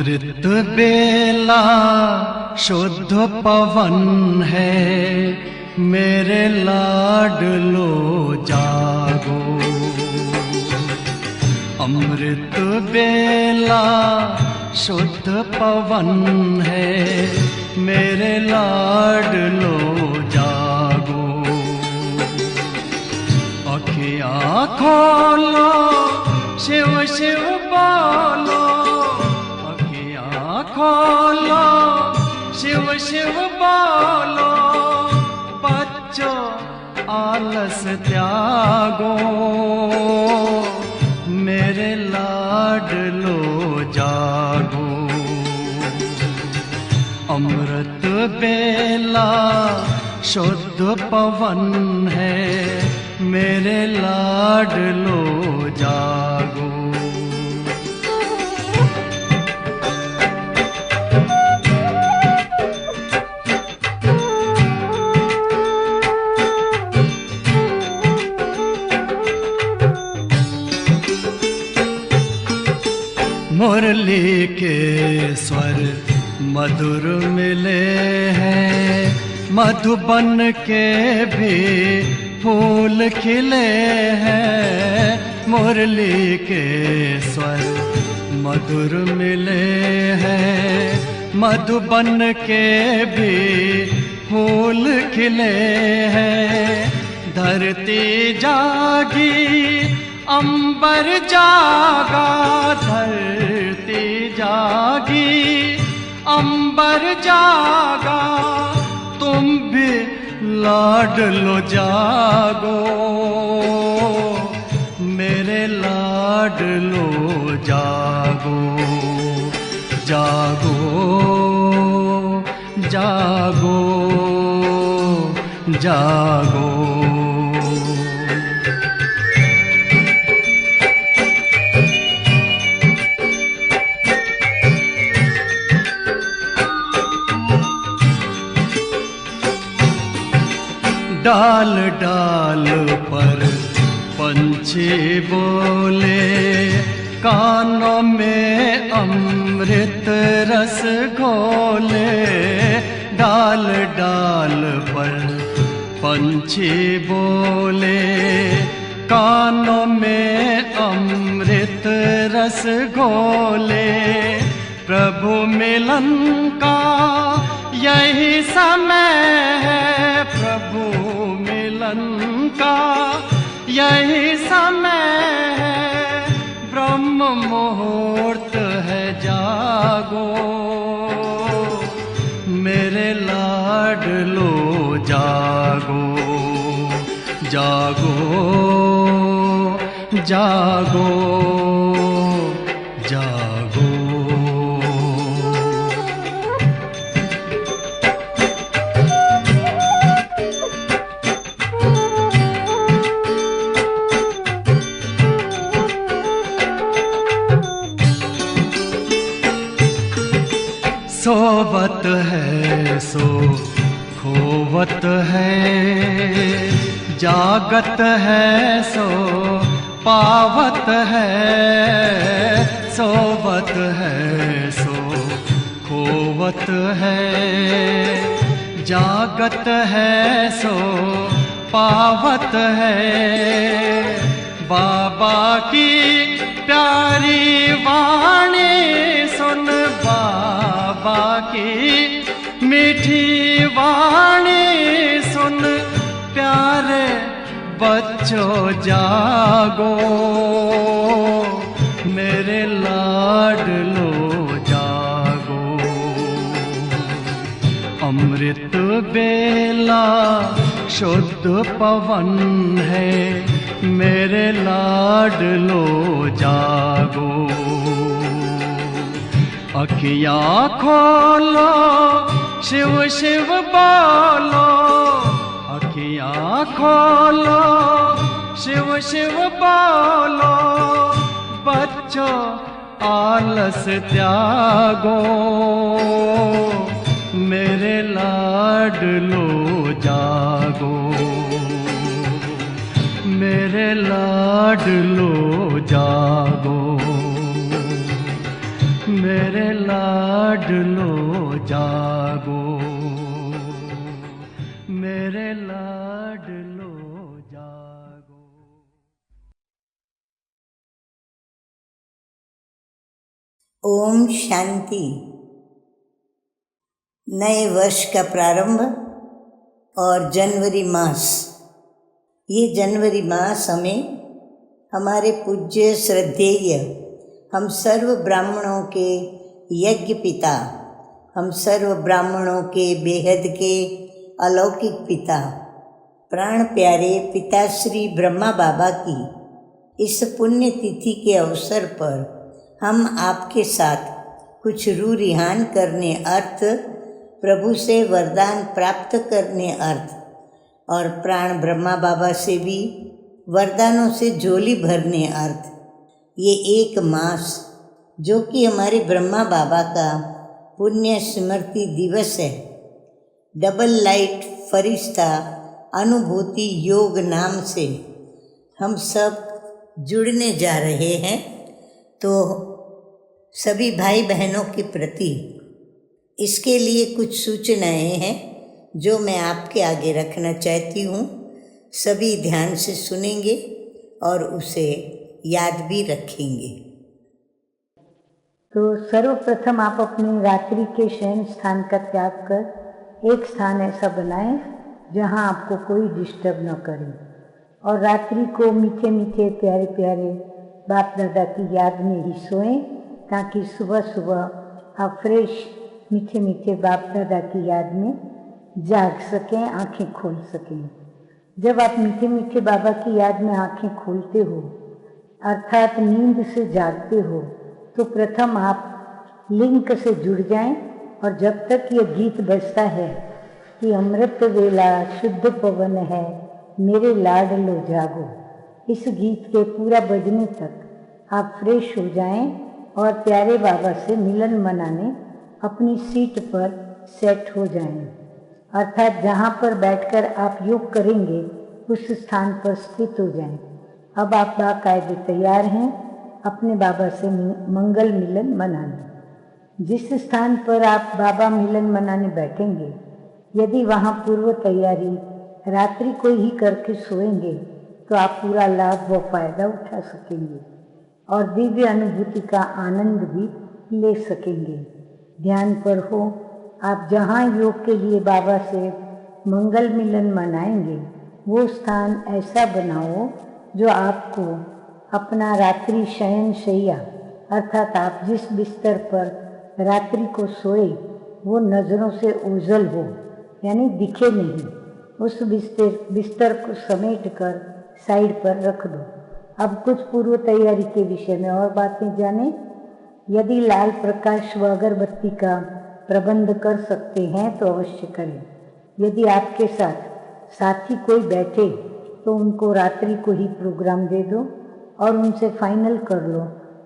अमृत बेला शुद्ध पवन है, मेरे लाडलो जागो। अमृत बेला शुद्ध पवन है, मेरे लाडलो जागो। अखियाँ खोलो, शिव शिव बोलो, अखियाँ खोलो, शिव शिव बोलो। बच्चों आलस त्यागो, मेरे लाडलो जागो। अमृत बेला शुद्ध पवन है, मेरे लाडलो जागो। मुरली के स्वर मधुर मिले हैं, मधुबन के भी फूल खिले हैं। मुरली के स्वर मधुर मिले हैं, मधुबन के भी फूल खिले हैं। धरती जागी, अंबर जागा, धरती जागी, अंबर जागा। तुम भी लाडलो जागो, मेरे लाडलो जागो। जागो जागो जागो। डाल डाल पर पंछी बोले, कानों में अमृत रस घोले। डाल डाल पर पंछी बोले, कानों में अमृत रस घोले। प्रभु मिलन का यही समय है, प्रभु मिलन का यही समय है। ब्रह्म मुहूर्त है, जागो, मेरे लाडलो जागो। जागो जागो जागो। सोवत है सो खोवत है, जागत है सो पावत है। सोवत है सो खोवत है, जागत है सो पावत है। बाबा की प्यारी वाणी सुन, बाबा की मीठी वाणी सुन। प्यारे बच्चों जागो, मेरे लाडलो जागो। अमृत बेला शुद्ध पवन है, मेरे लाडलो जागो। अखियाँ खोलो, शिव शिव बोलो, अखियाँ खोलो, शिव शिव बोलो। बच्चों आलस त्यागो, मेरे लाडलो जागो। मेरे लाडलो जागो, मेरे लाडलो लाडलो जागो, मेरे लाडलो जागो। ओम शांति। नए वर्ष का प्रारंभ और जनवरी मास। ये जनवरी मास हमें हमारे पूज्य श्रद्धेय हम सर्व ब्राह्मणों के यज्ञ पिता, हम सर्व ब्राह्मणों के बेहद के अलौकिक पिता, प्राण प्यारे पिताश्री ब्रह्मा बाबा की इस पुण्य तिथि के अवसर पर हम आपके साथ कुछ रूह रिहान करने अर्थ, प्रभु से वरदान प्राप्त करने अर्थ और प्राण ब्रह्मा बाबा से भी वरदानों से झोली भरने अर्थ ये एक मास जो कि हमारे ब्रह्मा बाबा का पुण्य स्मृति दिवस है, डबल लाइट फरिश्ता अनुभूति योग नाम से हम सब जुड़ने जा रहे हैं। तो सभी भाई बहनों के प्रति इसके लिए कुछ सूचनाएं हैं जो मैं आपके आगे रखना चाहती हूँ। सभी ध्यान से सुनेंगे और उसे याद भी रखेंगे। तो सर्वप्रथम आप अपनी रात्रि के शयन स्थान का त्याग कर एक स्थान ऐसा बनाएं जहां आपको कोई डिस्टर्ब न करे और रात्रि को मीठे मीठे प्यारे प्यारे बाप दादा की याद में ही सोएं, ताकि सुबह सुबह आप फ्रेश मीठे मीठे बाप दादा की याद में जाग सकें, आंखें खोल सकें। जब आप मीठे मीठे बाबा की याद में आंखें खोलते हो अर्थात नींद से जागते हो, तो प्रथम आप लिंक से जुड़ जाएं और जब तक ये गीत बजता है कि अमृत वेला शुद्ध पवन है मेरे लाडलो जागो, इस गीत के पूरा बजने तक आप फ्रेश हो जाएं और प्यारे बाबा से मिलन मनाने अपनी सीट पर सेट हो जाएं। अर्थात जहाँ पर बैठकर आप योग करेंगे उस स्थान पर स्थित हो जाएं। अब आप बाकायदे तैयार हैं अपने बाबा से मंगल मिलन मनाने। जिस स्थान पर आप बाबा मिलन मनाने बैठेंगे, यदि वहाँ पूर्व तैयारी रात्रि को ही करके सोएंगे तो आप पूरा लाभ व फायदा उठा सकेंगे और दिव्य अनुभूति का आनंद भी ले सकेंगे। ध्यान पर हो, आप जहाँ योग के लिए बाबा से मंगल मिलन मनाएंगे वो स्थान ऐसा बनाओ जो आपको अपना रात्रि शयन शैया अर्थात आप जिस बिस्तर पर रात्रि को सोए वो नज़रों से ओझल हो, यानी दिखे नहीं। उस बिस्तर को समेट कर साइड पर रख दो। अब कुछ पूर्व तैयारी के विषय में और बातें जानें। यदि लाल प्रकाश व अगरबत्ती का प्रबंध कर सकते हैं तो अवश्य करें। यदि आपके साथ साथी कोई बैठे तो उनको रात्रि को ही प्रोग्राम दे दो और उनसे फाइनल कर लो,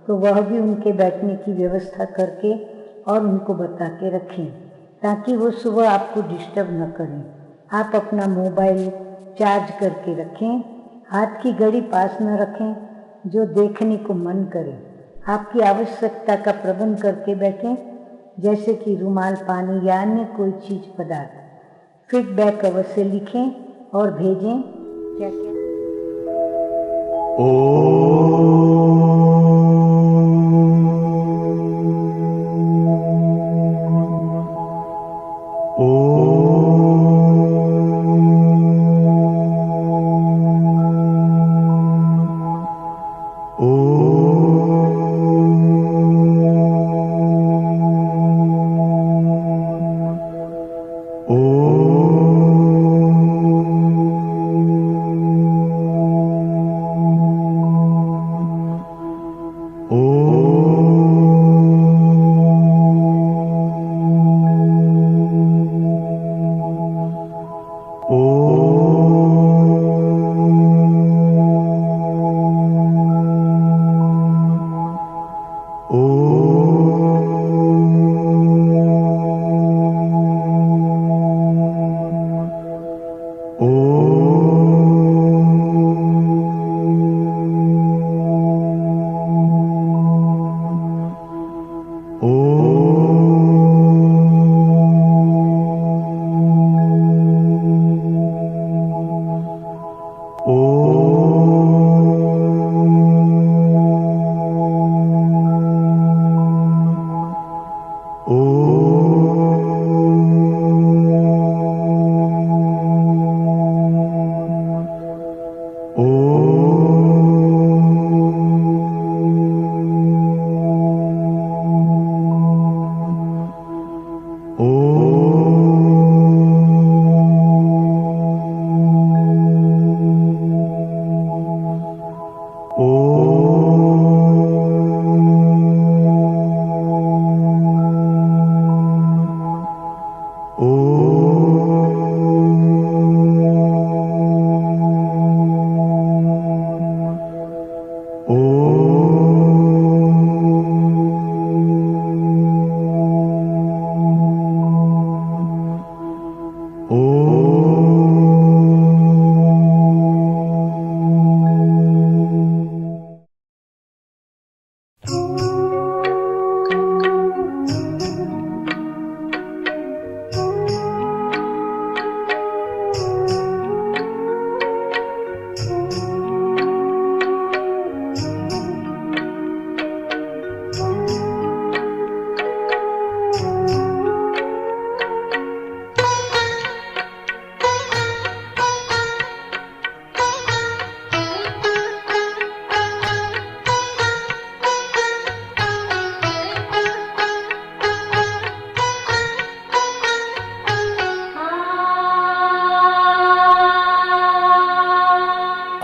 तो वह भी उनके बैठने की व्यवस्था करके और उनको बता के रखें ताकि वो सुबह आपको डिस्टर्ब न करें। आप अपना मोबाइल चार्ज करके रखें, हाथ की घड़ी पास न रखें जो देखने को मन करे। आपकी आवश्यकता का प्रबंध करके बैठें, जैसे कि रुमाल, पानी या अन्य कोई चीज पदार्थ। फीडबैक अवश्य लिखें और भेजें। क्या क्या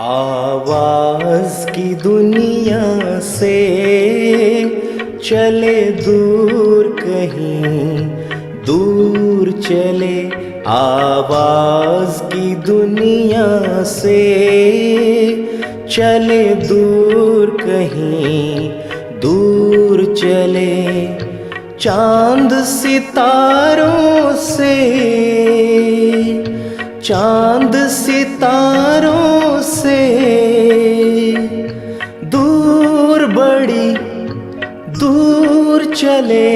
आवाज की दुनिया से चले दूर कहीं दूर चले, आवाज की दुनिया से चले दूर कहीं दूर चले, चांद सितारों से, चांद सितारों से दूर बड़ी दूर चले,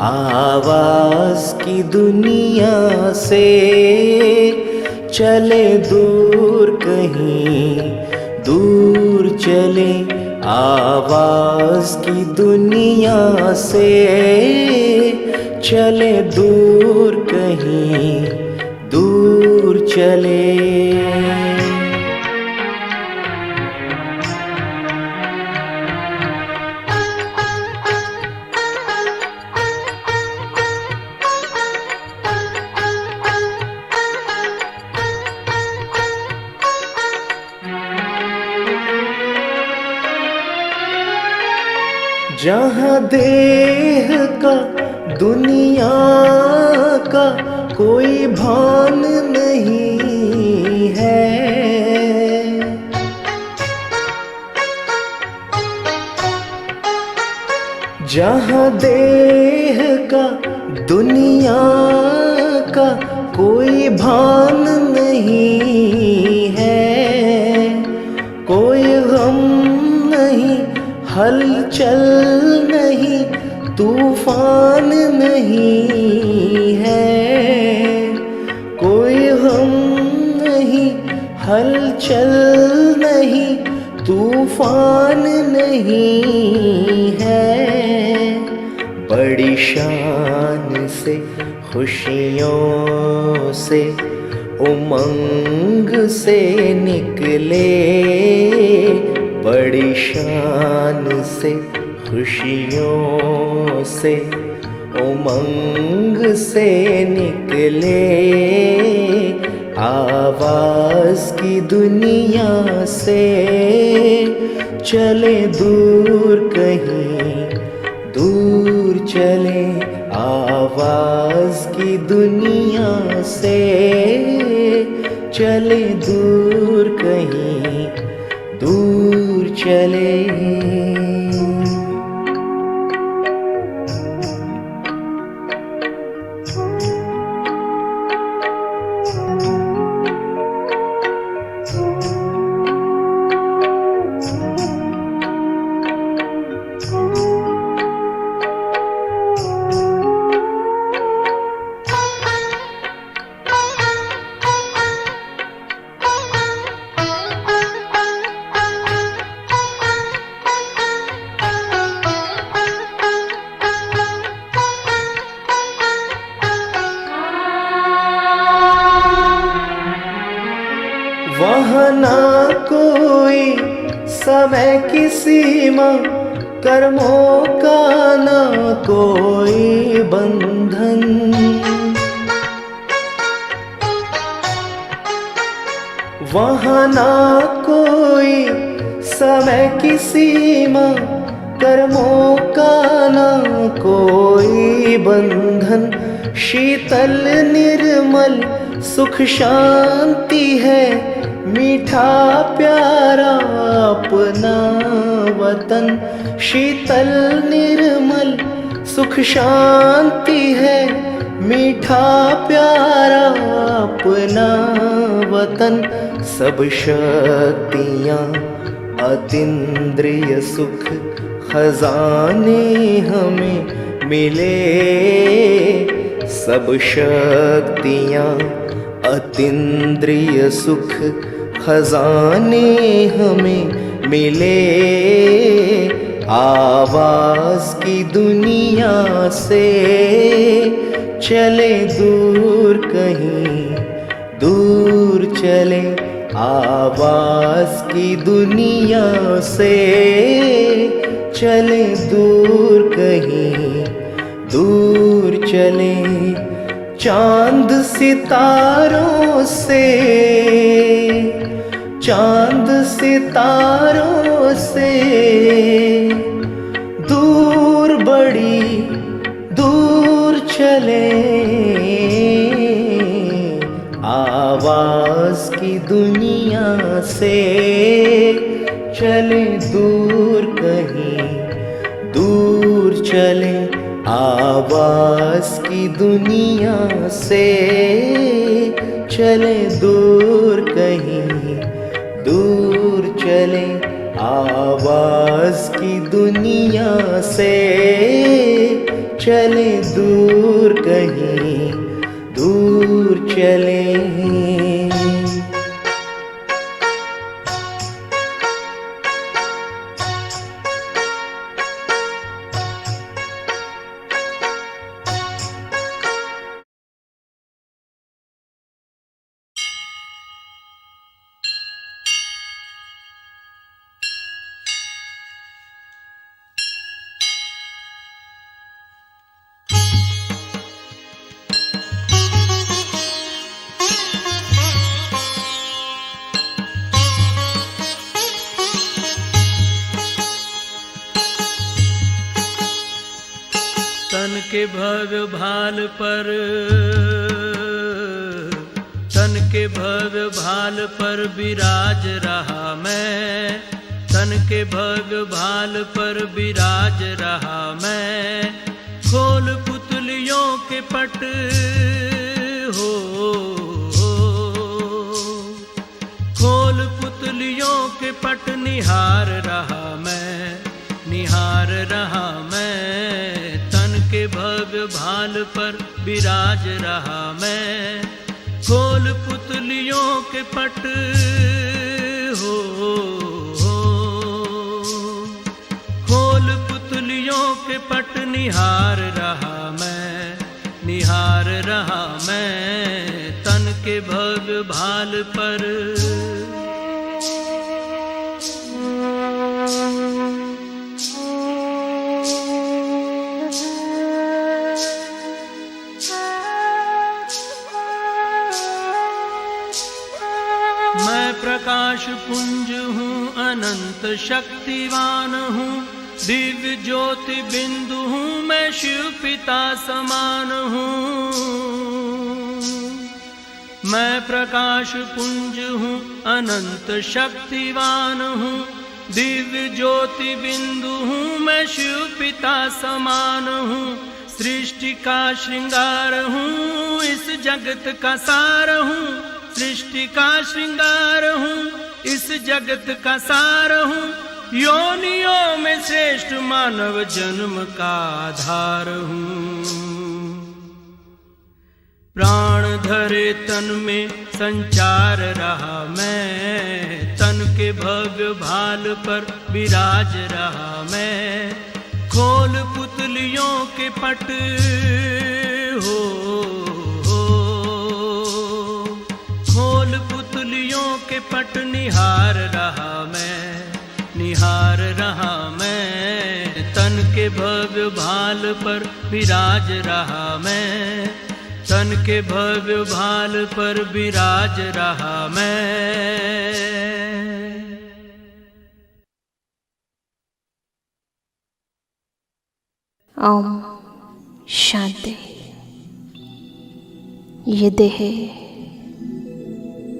आवाज की दुनिया से चले दूर कहीं दूर चले, आवाज की दुनिया से चले दूर कहीं दूर चले। जहाँ देह का दुनिया का कोई भान नहीं है, जहाँ देह का दुनिया का कोई भान नहीं है, कोई गम नहीं हलचल नहीं तूफान नहीं है, कोई गम नहीं हलचल नहीं तूफान नहीं है, बड़ी शान से खुशियों से उमंग से निकले, बड़ी शान से खुशियों से उमंग से निकले, आवाज की दुनिया से चले दूर कहीं दूर चले, आवाज की दुनिया से चले दूर कहीं दूर चले। वहाँ ना कोई समय की सीमा, कर्मों का ना कोई बंधन, वहाँ ना कोई समय की सीमा, कर्मों का ना कोई बंधन, शीतल निर्मल सुख शांति है, मीठा प्यारा अपना वतन, शीतल निर्मल सुख शांति है, मीठा प्यारा अपना वतन, सब शक्तियाँ अतीन्द्रिय सुख खजाने हमें मिले, सब शक्तियाँ अतीन्द्रिय सुख खजाने हमें मिले। आवाज़ की दुनिया से चले दूर कहीं दूर चले, आवाज़ की दुनिया से चले दूर कहीं दूर चले। चांद सितारों से, चांद सितारों से दूर बड़ी दूर चले, आवाज़ की दुनिया से चले दूर कहीं दूर चले, आवाज़ की दुनिया से चले दूर कहीं दूर चले, आवाज़ की दुनिया से चले दूर कहीं दूर चले। तन के भव्य भाल पर, तन के भव्य भाल पर विराज रहा मैं, तन के भव्य भाल पर विराज रहा मैं। खोल पुतलियों के पट हो, खोल पुतलियों के पट निहार रहा मैं, निहार रहा मैं। तन के भव्य भाल पर विराज रहा मैं। खोल पुतलियों के पट हो, खोल पुतलियों के पट निहार रहा मैं, निहार रहा मैं। तन के भव्य भाल पर मैं प्रकाश पुंज हूँ, अनंत शक्तिवान हूँ, दिव्य ज्योति बिंदु हूँ, मैं शिव पिता समान हूँ। मैं प्रकाश पुंज हूँ, अनंत शक्तिवान हूँ, दिव्य ज्योति बिंदु हूँ, मैं शिव पिता समान हूँ। सृष्टि का श्रृंगार हूँ, इस जगत का सार हूँ, सृष्टि का श्रृंगार हूँ, इस जगत का सार हूँ। योनियों में श्रेष्ठ मानव जन्म का आधार हूँ। प्राण धरे तन में संचार रहा मैं, तन के भव्य भाल पर विराज रहा मैं। खोल पुतलियों के पट हो, खोल पुतलियों के पट निहार रहा मैं, निहार रहा मैं। तन के भव्य भाल पर विराज रहा मैं, तन के भव्य भाल पर विराज रहा मैं। ओम शांति। ये देह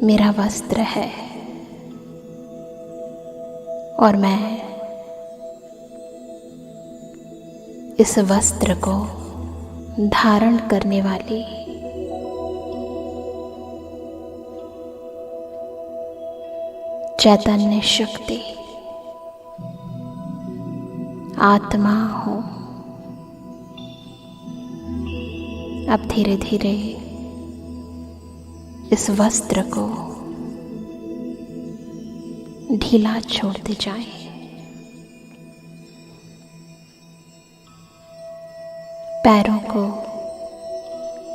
मेरा वस्त्र है और मैं इस वस्त्र को धारण करने वाली चैतन्य शक्ति आत्मा हो। अब धीरे धीरे इस वस्त्र को ढीला छोड़ते जाएं। पैरों को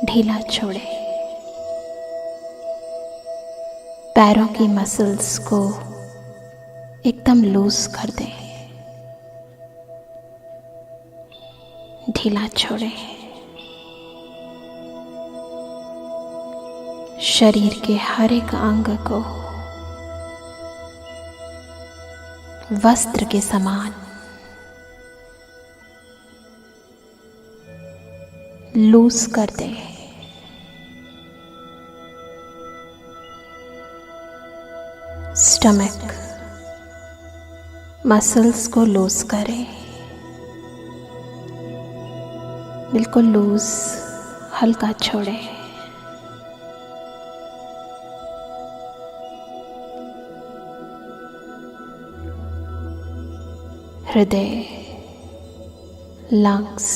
ढीला छोड़ें। पैरों की मसल्स को एकदम लूज कर दें, ढीला छोड़ें। शरीर के हर एक अंग को वस्त्र के समान लूज कर दें। स्टमक मसल्स को लूज करें, बिल्कुल लूज, हल्का छोड़ें। हृदय, लंग्स,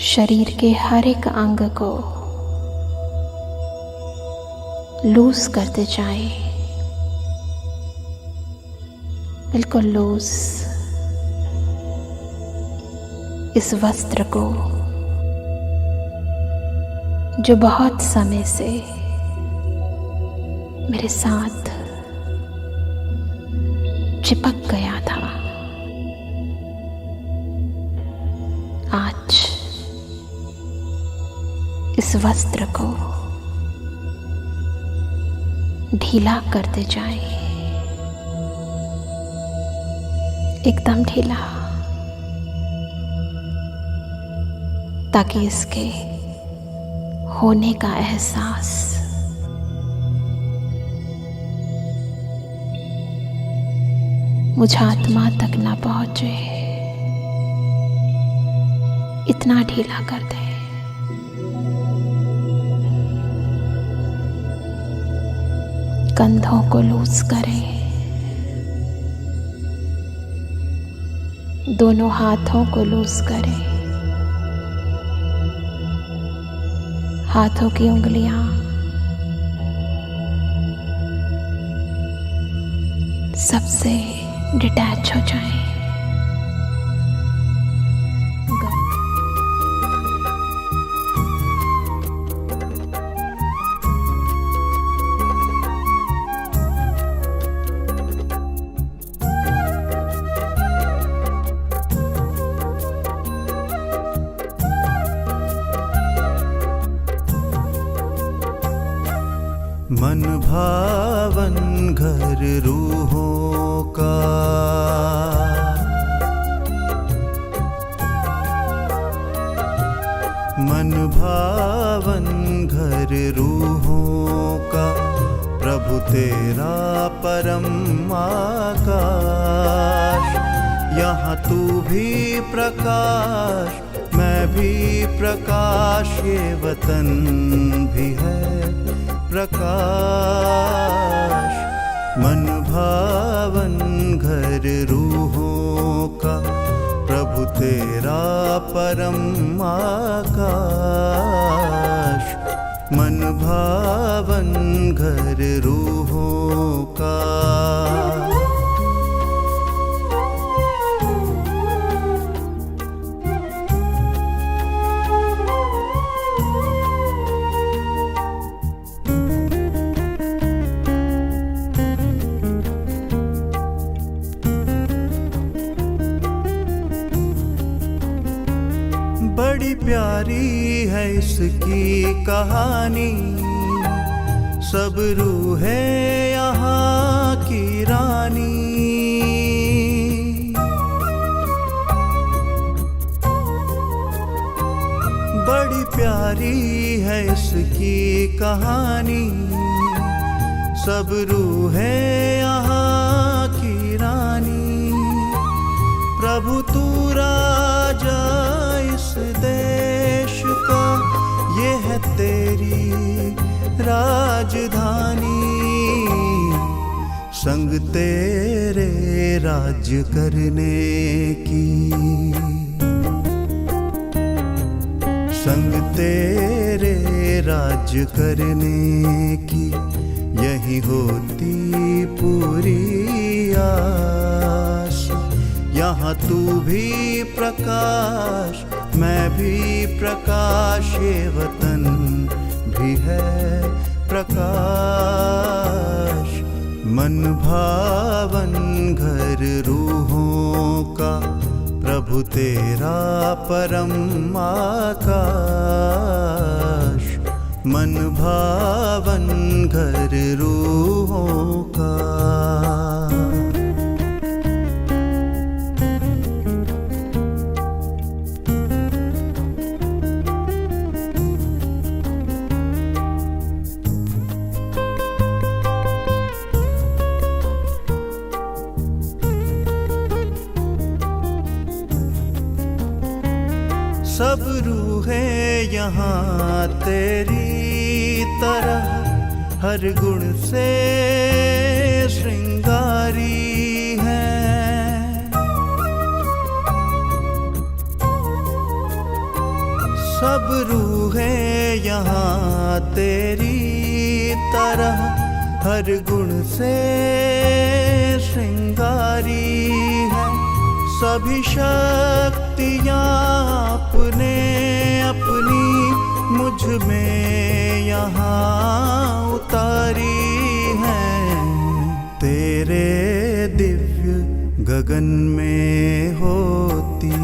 शरीर के हर एक अंग को लूज करते जाएं, बिल्कुल लूज। इस वस्त्र को जो बहुत समय से मेरे साथ चिपक गया था, आज इस वस्त्र को ढीला करते जाएं, एकदम ढीला, ताकि इसके होने का एहसास मुझ आत्मा तक ना पहुंचे। इतना ढीला कर दे। कंधों को लूज करें, दोनों हाथों को लूज करें, हाथों की उंगलियां सबसे डिटैच हो जाएं। मन भावन घर रूहों का, मन भावन घर रूहों का, प्रभु तेरा परम आकाश। यहाँ तू भी प्रकाश, मैं भी प्रकाश, ये वतन भी है प्रकाश। मन भावन घर रूहों का, प्रभु तेरा परम आकाश। मन भावन घर रूहों का। बड़ी प्यारी है इसकी कहानी, सब रूहें यहाँ की रानी। बड़ी प्यारी है इसकी कहानी, सब रूहें यहाँ की रानी। प्रभु तू राजा इस देश का, ये है तेरी राजधानी। संग तेरे राज्य करने की, संग तेरे राज्य करने की, यही होती पूरी आस। यहाँ तू भी प्रकाश, मैं भी प्रकाश, ये वतन भी है प्रकाश। मन भावन घर रूहों का, प्रभु तेरा परम आकाश। मन भावन घर रूहों का। सब रूहें यहाँ तेरी तरह, हर गुण से श्रृंगारी हैं। सब रूहें यहाँ तेरी तरह, हर गुण से श्रृंगारी हैं। सभी शक्तियाँ अपने अपनी मुझ में यहाँ उतारी हैं। तेरे दिव्य गगन में होती,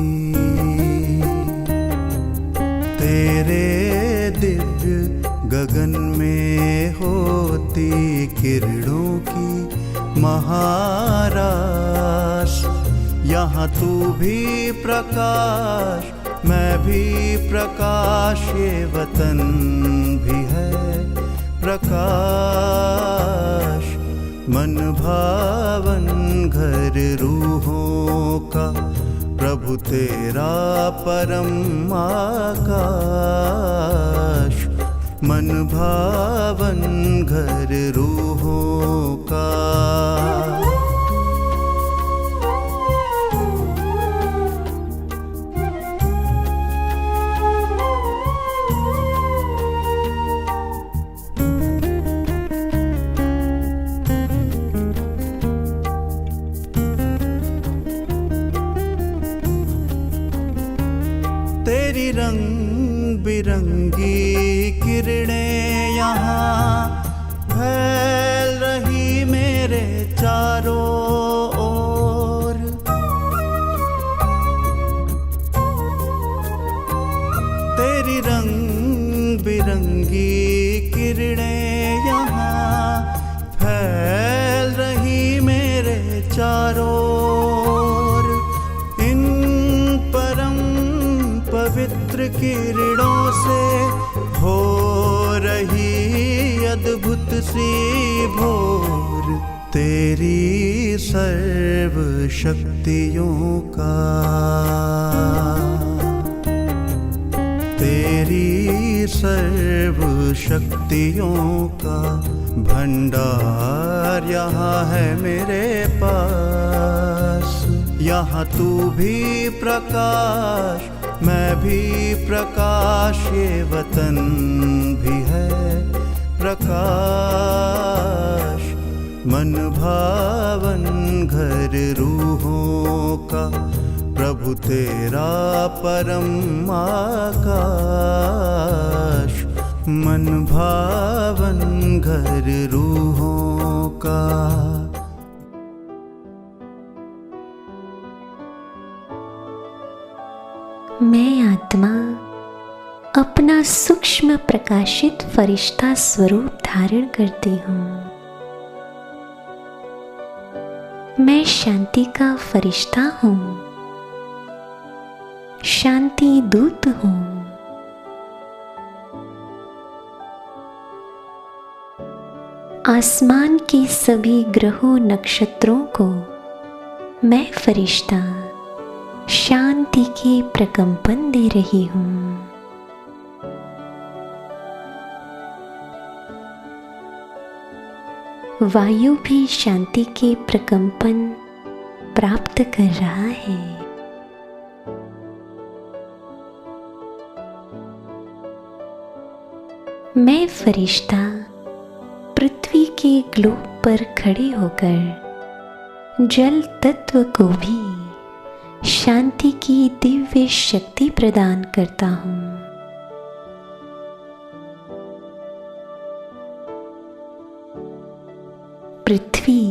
तेरे दिव्य गगन में होती किरणों की महारास। यहाँ तू भी प्रकाश, मैं भी प्रकाश, ये वतन भी है प्रकाश। मन भावन घर रूहों का, प्रभु तेरा परम आकाश। मन भावन घर रूहों का। तेरी रंग बिरंगी किरणें यहाँ फैल रही मेरे चारों ओर। तेरी रंग बिरंगी किरणें यहाँ फैल रही मेरे चारों ओर। इन परम पवित्र किरणों से हो रही अद्भुत सी भोर। तेरी सर्व शक्तियों का, तेरी सर्व शक्तियों का भंडार यहाँ है मेरे पास। यहाँ तू भी प्रकाश, मैं भी प्रकाश, ये वतन भी है प्रकाश। मन भावन घर रूहों का, प्रभु तेरा परम आकाश। मन भावन घर रूहों का। मैं आत्मा अपना सूक्ष्म प्रकाशित फरिश्ता स्वरूप धारण करती हूँ। मैं शांति का फरिश्ता हूँ, शांति दूत हूँ। आसमान के सभी ग्रहों नक्षत्रों को मैं फरिश्ता शांति के प्रकंपन दे रही हूँ। वायु भी शांति के प्रकंपन प्राप्त कर रहा है। मैं फरिश्ता पृथ्वी के ग्लोब पर खड़े होकर जल तत्व को भी शांति की दिव्य शक्ति प्रदान करता हूँ। पृथ्वी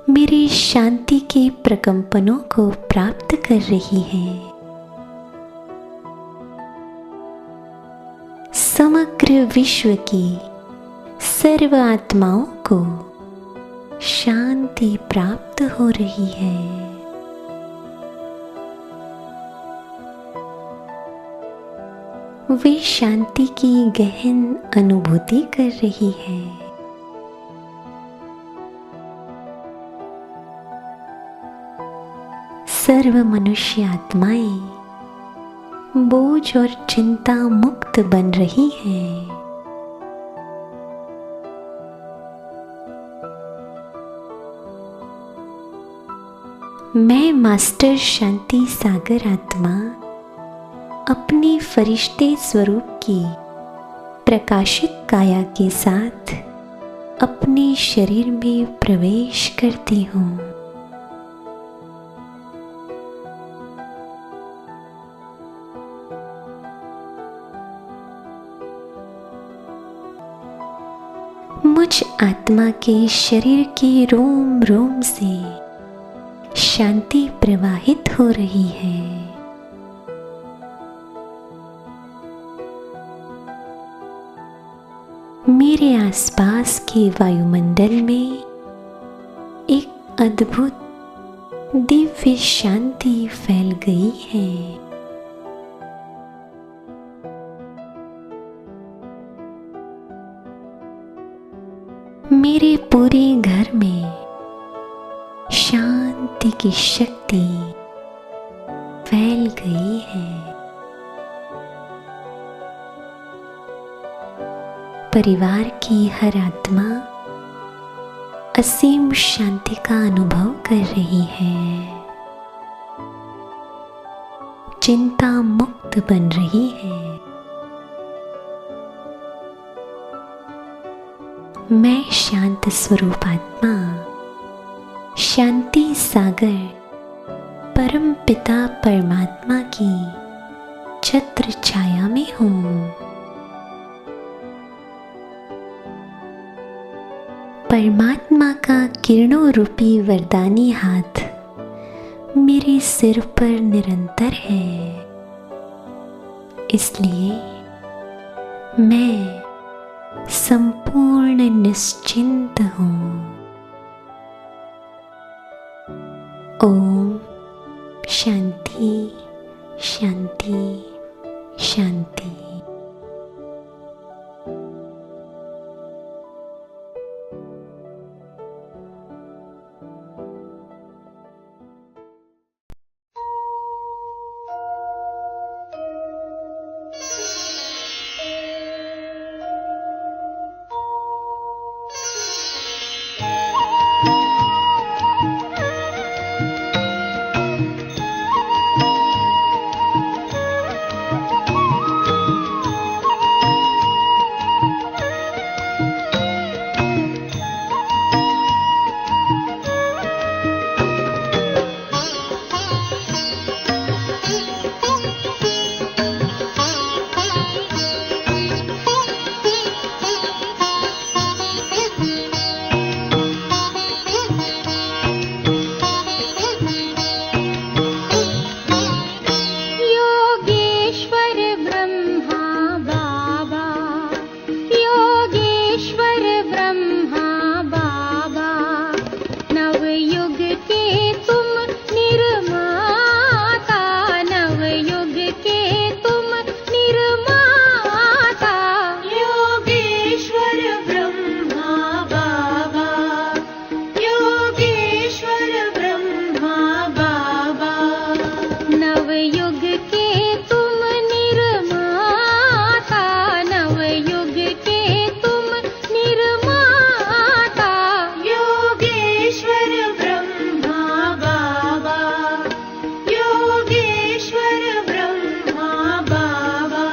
मेरे शांति के प्रकंपनों को प्राप्त कर रही है। समग्र विश्व की सर्व आत्माओं को शांति प्राप्त हो रही है। वे शांति की गहन अनुभूति कर रही है। सर्व मनुष्य आत्माएं बोझ और चिंता मुक्त बन रही है। मैं मास्टर शांति सागर आत्मा अपनी फरिश्ते स्वरूप की प्रकाशित काया के साथ अपने शरीर में प्रवेश करती हूँ। मुझ आत्मा के शरीर के रोम रोम से शांति प्रवाहित हो रही है। मेरे आसपास के वायुमंडल में एक अद्भुत दिव्य शांति फैल गई है। मेरे पूरे घर में शांति की शक्ति फैल गई है। परिवार की हर आत्मा असीम शांति का अनुभव कर रही है। चिंता मुक्त बन रही है। मैं शांत स्वरूप आत्मा शांति सागर परम पिता परमात्मा की छत्र छाया में हूँ। परमात्मा का किरणों रूपी वरदानी हाथ मेरे सिर पर निरंतर है। इसलिए मैं संपूर्ण निश्चिंत हूँ। ओम शांति शांति शांति। नवयुग के तुम निर्माता, नवयुग के तुम निर्माता, योगेश्वर ब्रह्मा बाबा, योगेश्वर ब्रह्मा बाबा।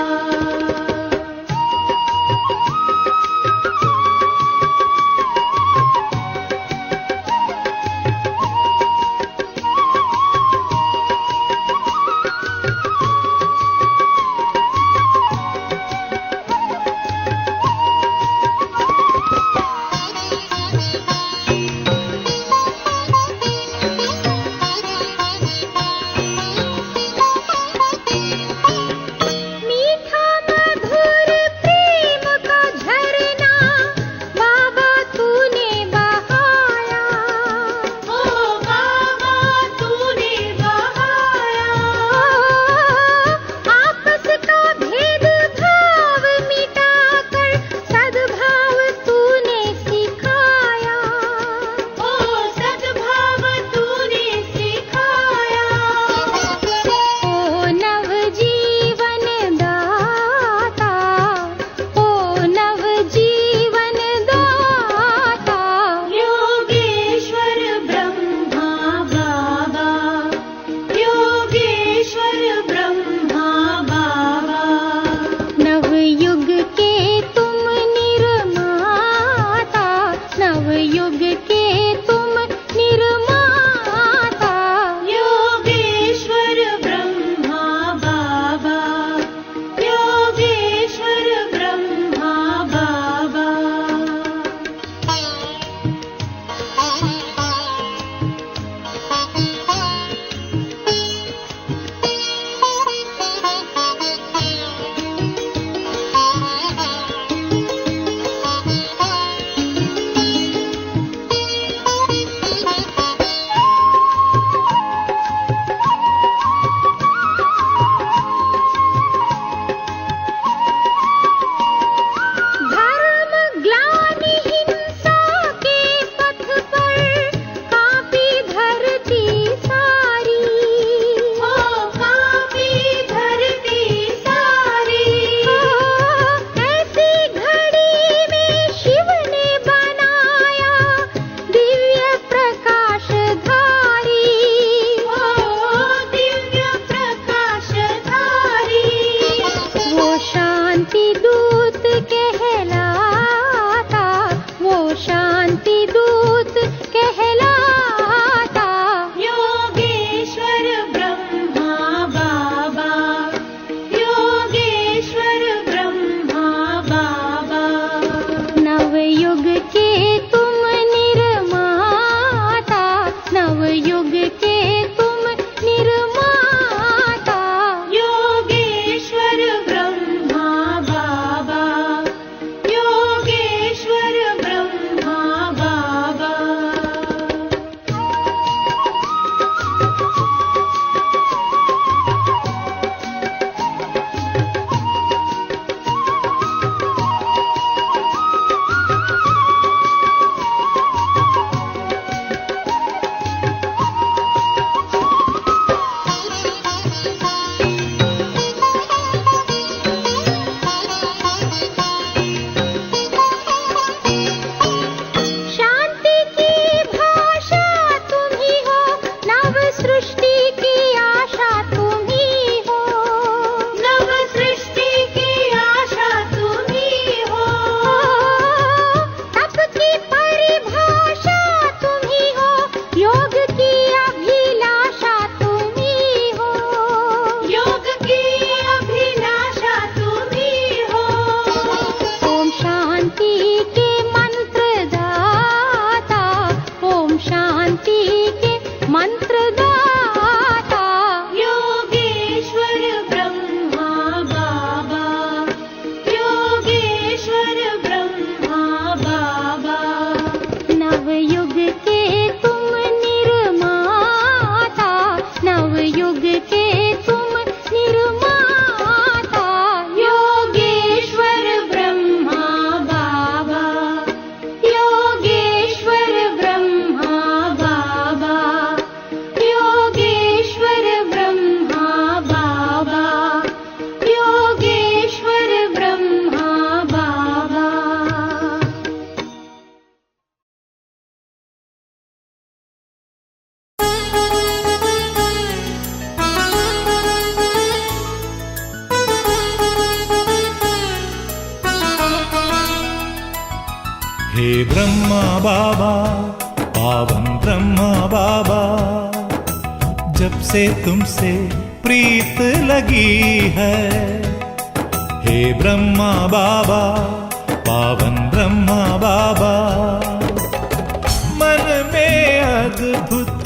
हे ब्रह्मा बाबा, पावन ब्रह्मा बाबा, जब से तुमसे प्रीत लगी है। हे ब्रह्मा बाबा, पावन ब्रह्मा बाबा, मन में अद्भुत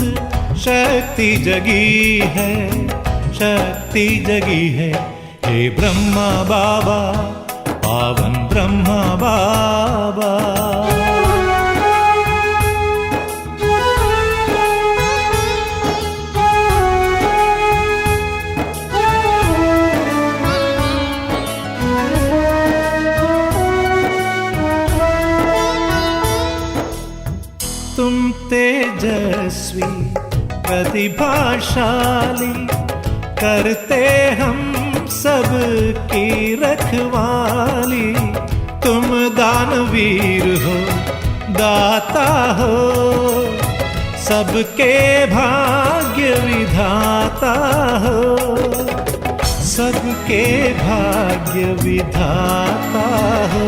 शक्ति जगी है, शक्ति जगी है। हे ब्रह्मा बाबा, पावन ब्रह्मा बाबा। तुम तेजस्वी प्रतिभाशाली, करते हम सब की रखवाली। तुम दानवीर हो, दाता हो, सबके भाग्य विधाता हो, सबके भाग्य विधाता हो।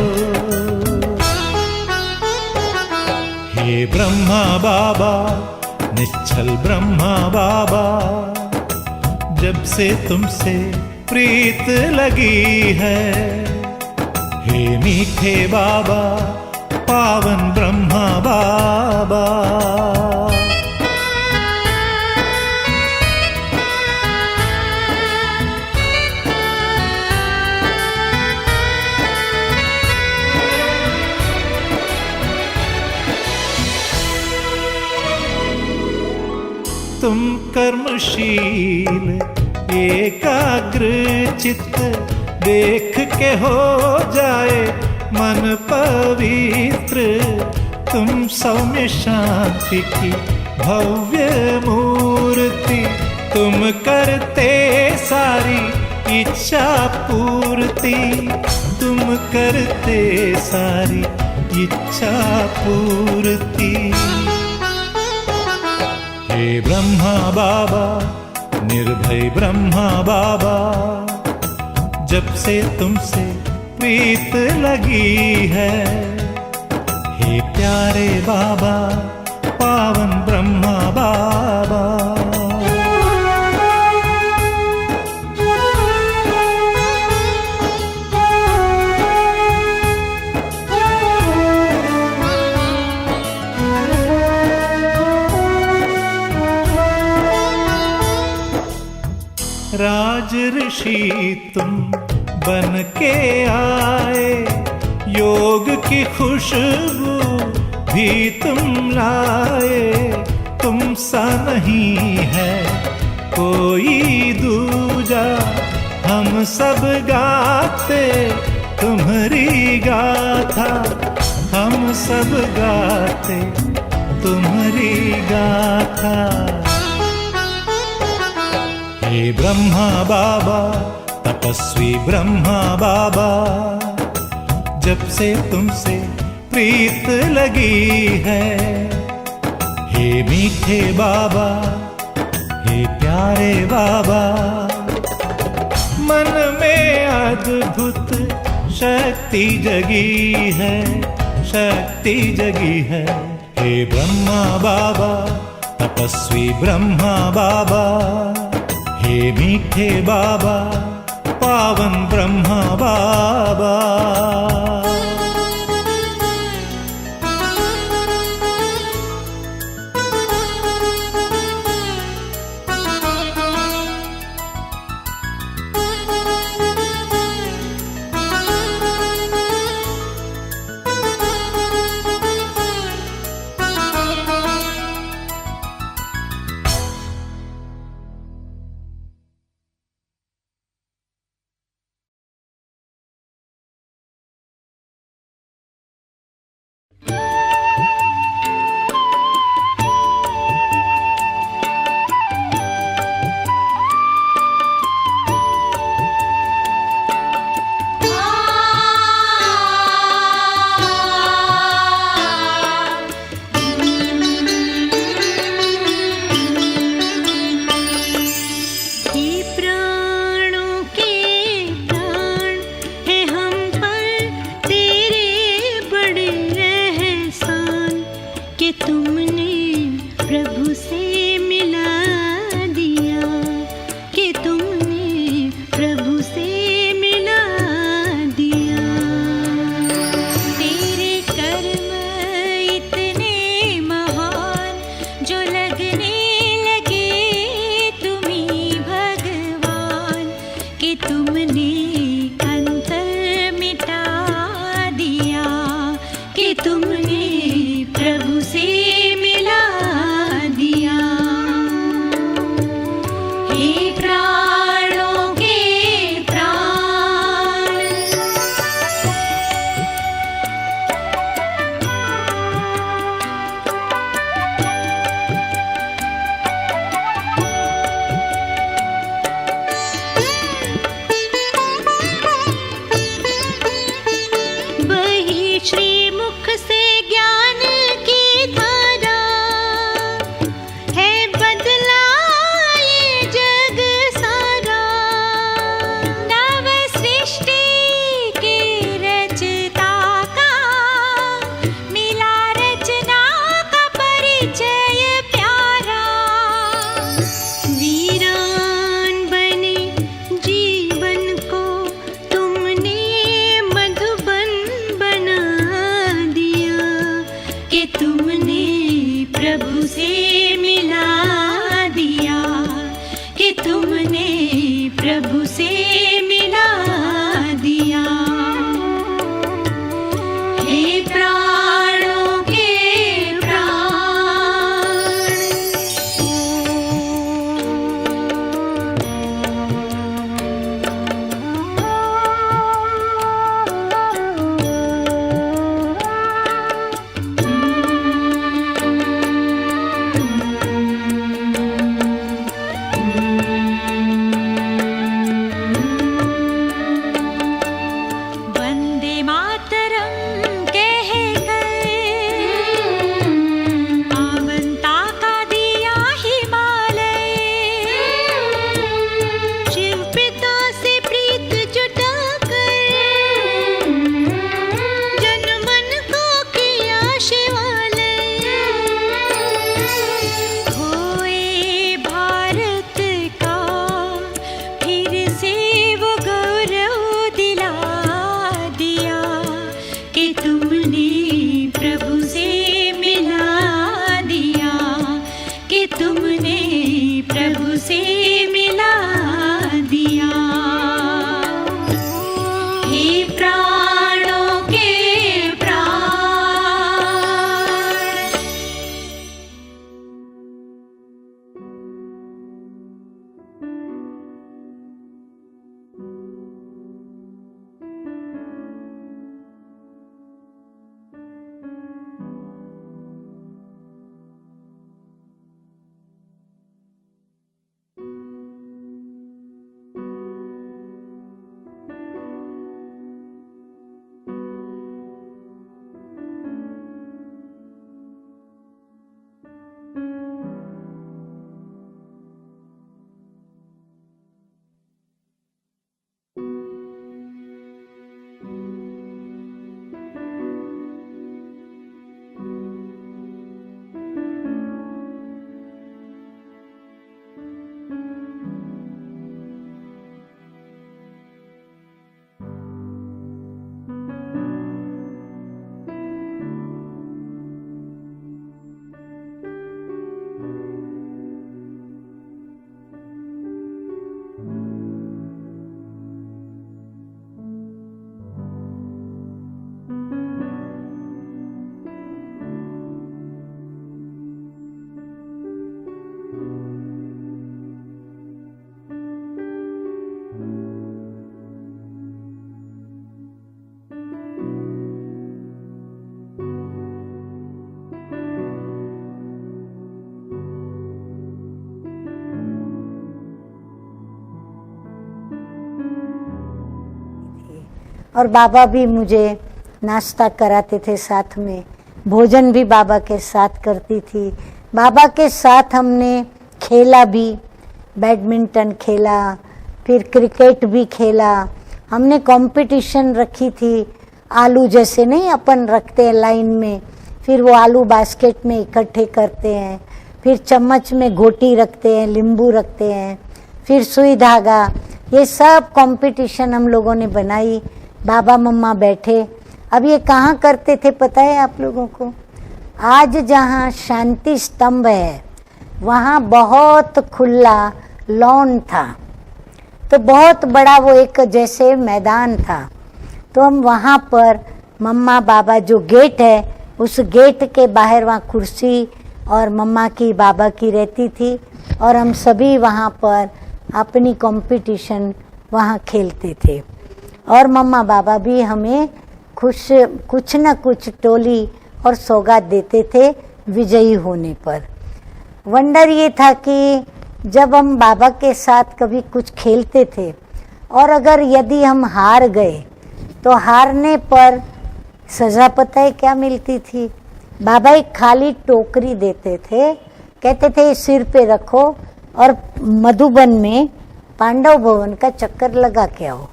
हे ब्रह्मा बाबा, निश्चल ब्रह्मा बाबा, जब से तुमसे प्रीत लगी है। हे मीठे बाबा, पावन ब्रह्मा बाबा। तुम कर्मशील एकाग्र चित्त, देख के हो जाए मन पवित्र। तुम सौम्य शांति की भव्य मूर्ति, तुम करते सारी इच्छा पूर्ति, तुम करते सारी इच्छा पूर्ति। हे ब्रह्मा बाबा, निर्भय ब्रह्मा बाबा, जब से तुमसे प्रीत लगी है। हे प्यारे बाबा, पावन ब्रह्मा बाबा। राज ऋषि तुम बन के आए, योग की खुशबू भी तुम लाए। तुम सा नहीं है कोई दूजा, हम सब गाते तुम्हारी गाथा, हम सब गाते तुम्हारी गाथा। हे ब्रह्मा बाबा, तपस्वी ब्रह्मा बाबा, जब से तुमसे प्रीत लगी है। हे मीठे बाबा, हे प्यारे बाबा, मन में अद्भुत शक्ति जगी है, शक्ति जगी है। हे ब्रह्मा बाबा, तपस्वी ब्रह्मा बाबा, हे मीठे बाबा, पावन ब्रह्मा बाबा। और बाबा भी मुझे नाश्ता कराते थे साथ में, भोजन भी बाबा के साथ करती थी। बाबा के साथ हमने खेला भी, बैडमिंटन खेला, फिर क्रिकेट भी खेला। हमने कंपटीशन रखी थी, आलू जैसे नहीं अपन रखते हैं लाइन में, फिर वो आलू बास्केट में इकट्ठे करते हैं, फिर चम्मच में घोटी रखते हैं, नींबू रखते हैं, फिर सुई धागा, ये सब कंपटीशन हम लोगों ने बनाई। बाबा मम्मा बैठे। अब ये कहाँ करते थे पता है आप लोगों को? आज जहाँ शांति स्तंभ है वहाँ बहुत खुला लॉन था, तो बहुत बड़ा वो एक जैसे मैदान था। तो हम वहाँ पर मम्मा बाबा, जो गेट है उस गेट के बाहर वहाँ कुर्सी और मम्मा की बाबा की रहती थी, और हम सभी वहाँ पर अपनी कंपटीशन वहाँ खेलते थे। और मम्मा बाबा भी हमें कुछ न कुछ टोली और सौगात देते थे विजयी होने पर। वंडर ये था कि जब हम बाबा के साथ कभी कुछ खेलते थे और अगर यदि हम हार गए तो हारने पर सजा पता है क्या मिलती थी? बाबा एक खाली टोकरी देते थे, कहते थे सिर पे रखो और मधुबन में पांडव भवन का चक्कर लगा के आओ।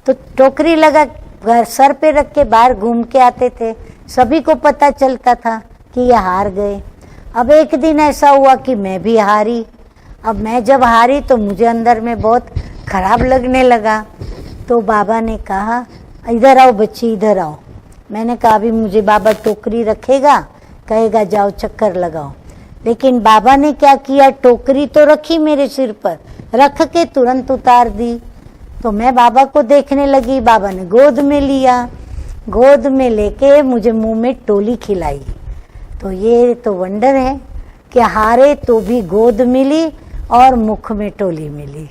तो टोकरी लगा सर पे रख के बाहर घूम के आते थे, सभी को पता चलता था कि ये हार गए। अब एक दिन ऐसा हुआ कि मैं भी हारी। अब मैं जब हारी तो मुझे अंदर में बहुत खराब लगने लगा। तो बाबा ने कहा इधर आओ बच्ची, इधर आओ। मैंने कहा अभी मुझे बाबा टोकरी रखेगा, कहेगा जाओ चक्कर लगाओ। लेकिन बाबा ने क्या किया, टोकरी तो रखी मेरे सिर पर, रख के तुरंत उतार दी। तो मैं बाबा को देखने लगी, बाबा ने गोद में लिया, गोद में लेके मुझे मुंह में टोली खिलाई। तो ये तो वंडर है कि हारे तो भी गोद मिली और मुख में टोली मिली।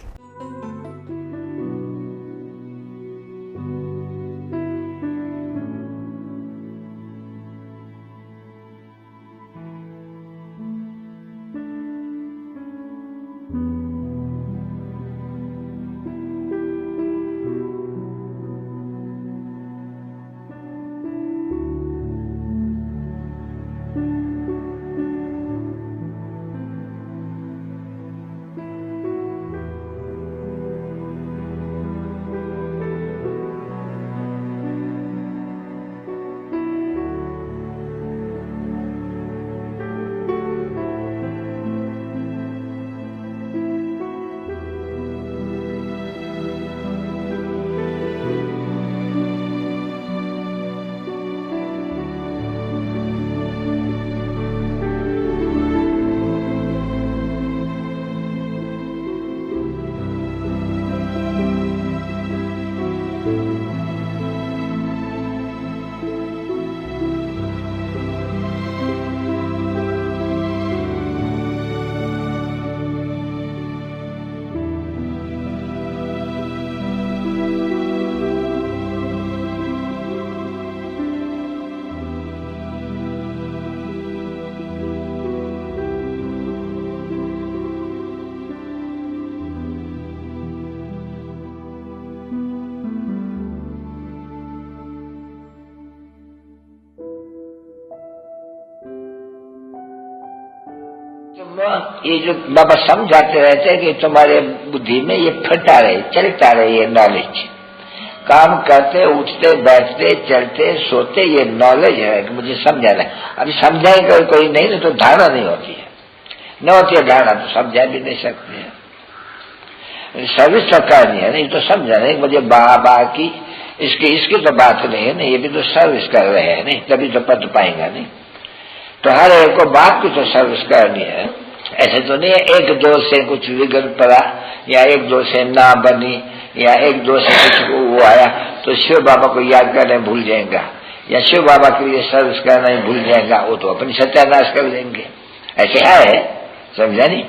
ये जो बाबा समझाते रहते हैं कि तुम्हारे बुद्धि में ये फटा रहे, चलता रहे, ये नॉलेज, काम करते उठते बैठते चलते सोते, ये नॉलेज है कि मुझे समझाना है। अभी समझाएगा कोई नहीं तो धारणा नहीं होती है, न होती है धारणा तो समझा भी नहीं सकते हैं। सर्विस तो करनी है, नहीं तो समझा नहीं मुझे बाबा की इसकी तो बात नहीं है ना, ये भी तो सर्विस कर रहे हैं नहीं, तभी तो पद पाएंगा नहीं। तो हर एक को बात की तो सर्विस करनी है। ऐसे तो नहीं है एक दो से कुछ बिगड़ पड़ा या एक दो से ना बनी या एक दो से कुछ वो आया तो शिव बाबा को याद करना भूल जाएगा या शिव बाबा के लिए सर्विस करना ही भूल जाएगा, वो तो अपनी सत्यानाश कर देंगे। ऐसे है, समझा नहीं?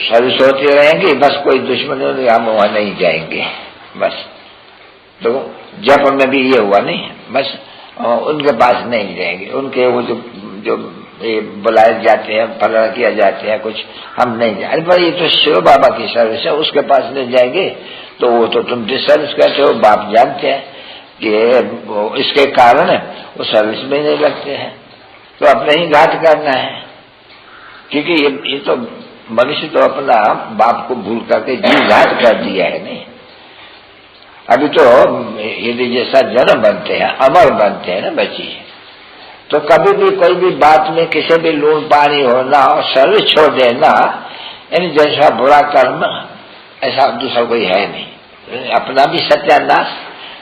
सर्विस होती रहेंगी, बस कोई दुश्मन हो हम वहां नहीं जाएंगे बस। तो जप में भी ये हुआ नहीं, बस उनके पास नहीं जाएंगे, उनके वो जो ये बुलाए जाते हैं, फला किया जाते हैं, कुछ हम नहीं जाए, पर ये तो शिव बाबा की सर्विस है, उसके पास नहीं जाएंगे तो वो तो तुम डिस्टर्ब करते हो, बाप जानते हैं कि इसके कारण वो सर्विस में नहीं लगते हैं, तो अपने ही घात करना है, क्योंकि ये तो मनुष्य तो अपना बाप को भूल करके जी घात कर दिया है। नहीं, अभी तो यदि जैसा जन्म बनते हैं, अमर बनते हैं ना बच्ची, तो कभी भी कोई भी बात में किसी भी लून पानी होना और सर्विस छोड़ देना, यानी जैसा बुरा कर्म ऐसा दूसरा कोई है नहीं। अपना भी सत्यानाश,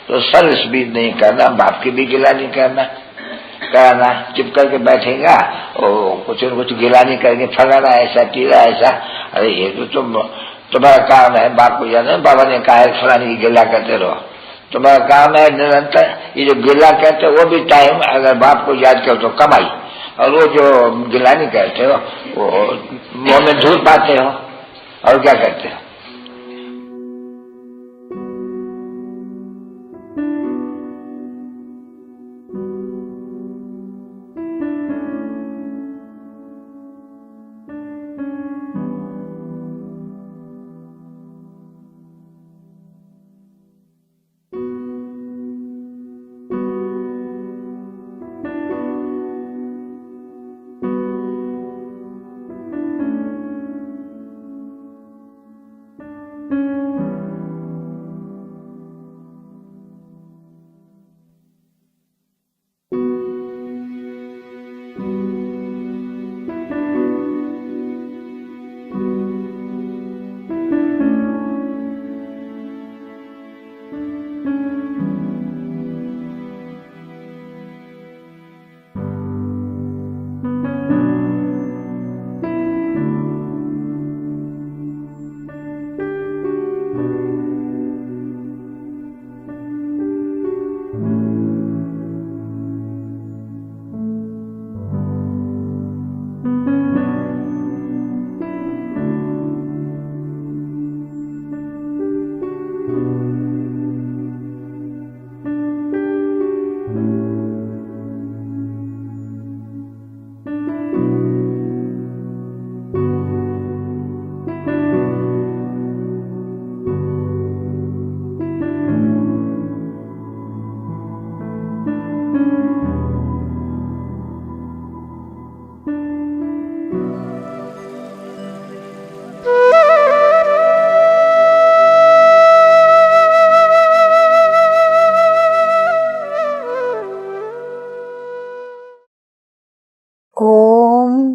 तो सर्विस भी नहीं करना, बाप की भी गिलानी कराना, चुप करके बैठेगा और कुछ न कुछ गिलानी करके फलाना ऐसा टीला ऐसा, अरे ये तो तुम्हारा काम है, बाप को जाना, बाबा ने कहा है फलानी की गिला करते रहो, तुम्हारा काम है निरंतर। ये जो गिला कहते हो वो भी टाइम, अगर बाप को याद करो तो कमाई, और वो जो गिलानी कहते हो वो मुंह में धूल पाते हो, और क्या करते हो।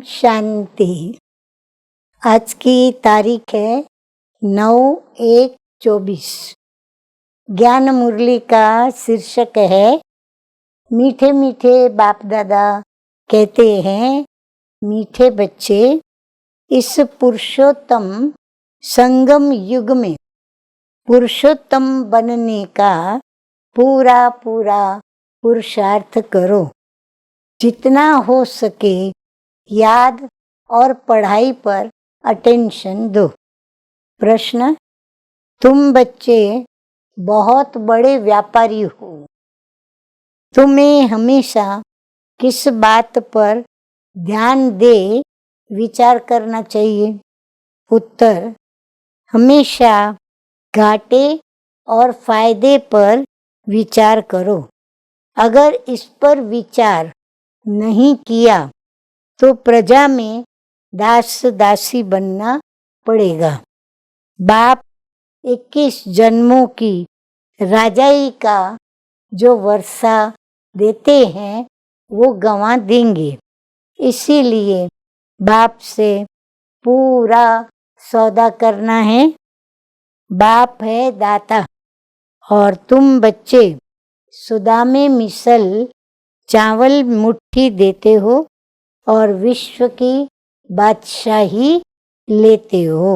शांति। आज की तारीख है 9/1/24। ज्ञान मुरली का शीर्षक है मीठे मीठे बाप दादा कहते हैं मीठे बच्चे, इस पुरुषोत्तम संगम युग में पुरुषोत्तम बनने का पूरा पूरा पुरुषार्थ करो। जितना हो सके याद और पढ़ाई पर अटेंशन दो। प्रश्न, तुम बच्चे बहुत बड़े व्यापारी हो, तुम्हें हमेशा किस बात पर ध्यान दे विचार करना चाहिए? उत्तर, हमेशा घाटे और फायदे पर विचार करो। अगर इस पर विचार नहीं किया तो प्रजा में दास दासी बनना पड़ेगा। बाप 21 जन्मों की राजाई का जो वर्षा देते हैं वो गंवा देंगे। इसीलिए बाप से पूरा सौदा करना है। बाप है दाता और तुम बच्चे सुदामे मिसल चावल मुट्ठी देते हो और विश्व की बादशाही लेते हो।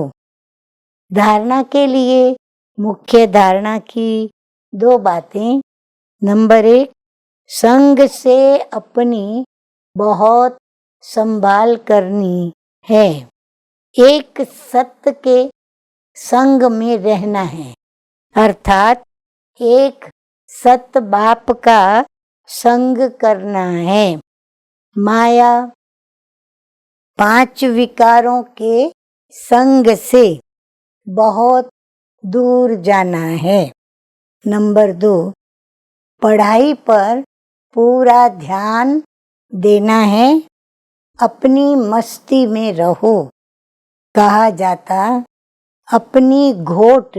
धारणा के लिए मुख्य धारणा की 2 बातें। नंबर 1, संग से अपनी बहुत संभाल करनी है। एक सत्य के संग में रहना है, अर्थात एक सत्य बाप का संग करना है। माया 5 विकारों के संग से बहुत दूर जाना है। नंबर 2, पढ़ाई पर पूरा ध्यान देना है, अपनी मस्ती में रहो। कहा जाता अपनी घोट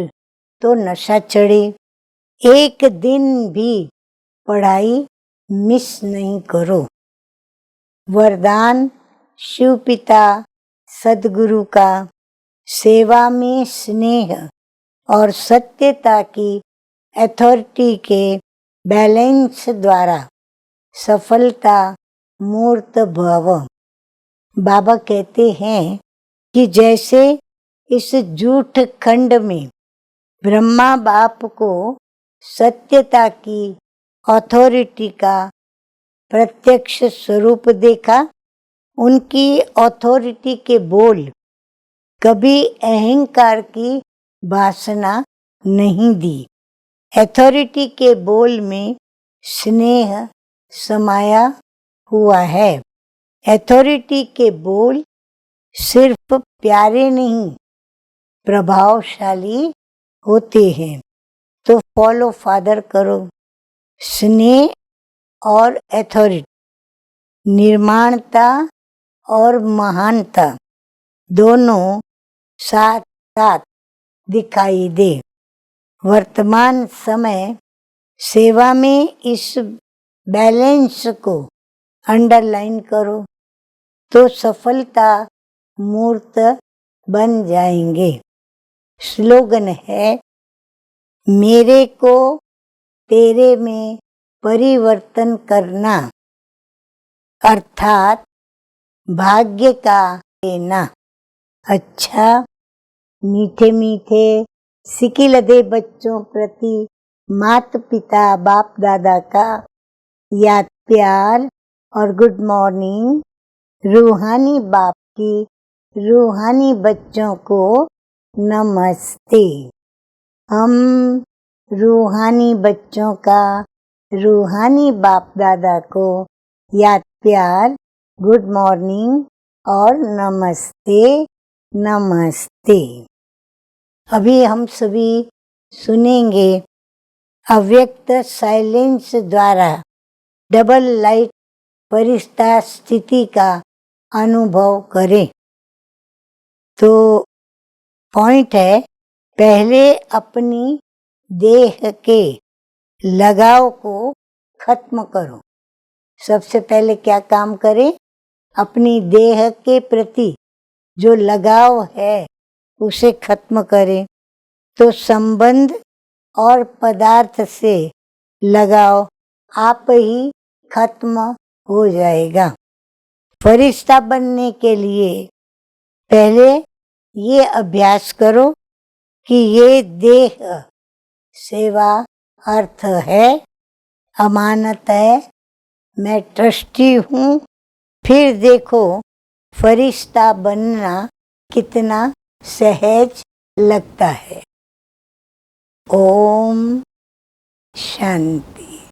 तो नशा चढ़े, एक दिन भी पढ़ाई मिस नहीं करो। वरदान शिव पिता सद्गुरु का सेवा में स्नेह और सत्यता की अथॉरिटी के बैलेंस द्वारा सफलता मूर्त भव। बाबा कहते हैं कि जैसे इस जूठ खंड में ब्रह्मा बाप को सत्यता की अथॉरिटी का प्रत्यक्ष स्वरूप देखा, उनकी अथॉरिटी के बोल कभी अहंकार की वासना नहीं दी। अथॉरिटी के बोल में स्नेह समाया हुआ है। अथॉरिटी के बोल सिर्फ प्यारे नहीं, प्रभावशाली होते हैं। तो फॉलो फादर करो। स्नेह और अथॉरिटी, निर्माणता और महानता दोनों साथ साथ दिखाई दे। वर्तमान समय सेवा में इस बैलेंस को अंडरलाइन करो तो सफलता मूर्त बन जाएंगे। स्लोगन है, मेरे को तेरे में परिवर्तन करना, अर्थात भाग्य का लेना। अच्छा, मीठे मीठे सिकिलदे बच्चों प्रति माता पिता बाप दादा का याद प्यार और गुड मॉर्निंग। रूहानी बाप की रूहानी बच्चों को नमस्ते। हम रूहानी बच्चों का रूहानी बाप दादा को याद प्यार, गुड मॉर्निंग और नमस्ते नमस्ते। अभी हम सभी सुनेंगे अव्यक्त साइलेंस द्वारा डबल लाइट फरिश्ता स्थिति का अनुभव करें। तो पॉइंट है, पहले अपनी देह के लगाव को खत्म करो। सबसे पहले क्या काम करें? अपनी देह के प्रति जो लगाव है उसे खत्म करें, तो संबंध और पदार्थ से लगाव आप ही खत्म हो जाएगा। फरिश्ता बनने के लिए पहले ये अभ्यास करो कि ये देह सेवा अर्थ है, अमानत है, मैं ट्रस्टी हूँ। फिर देखो फरिश्ता बनना कितना सहज लगता है। ओम शांति।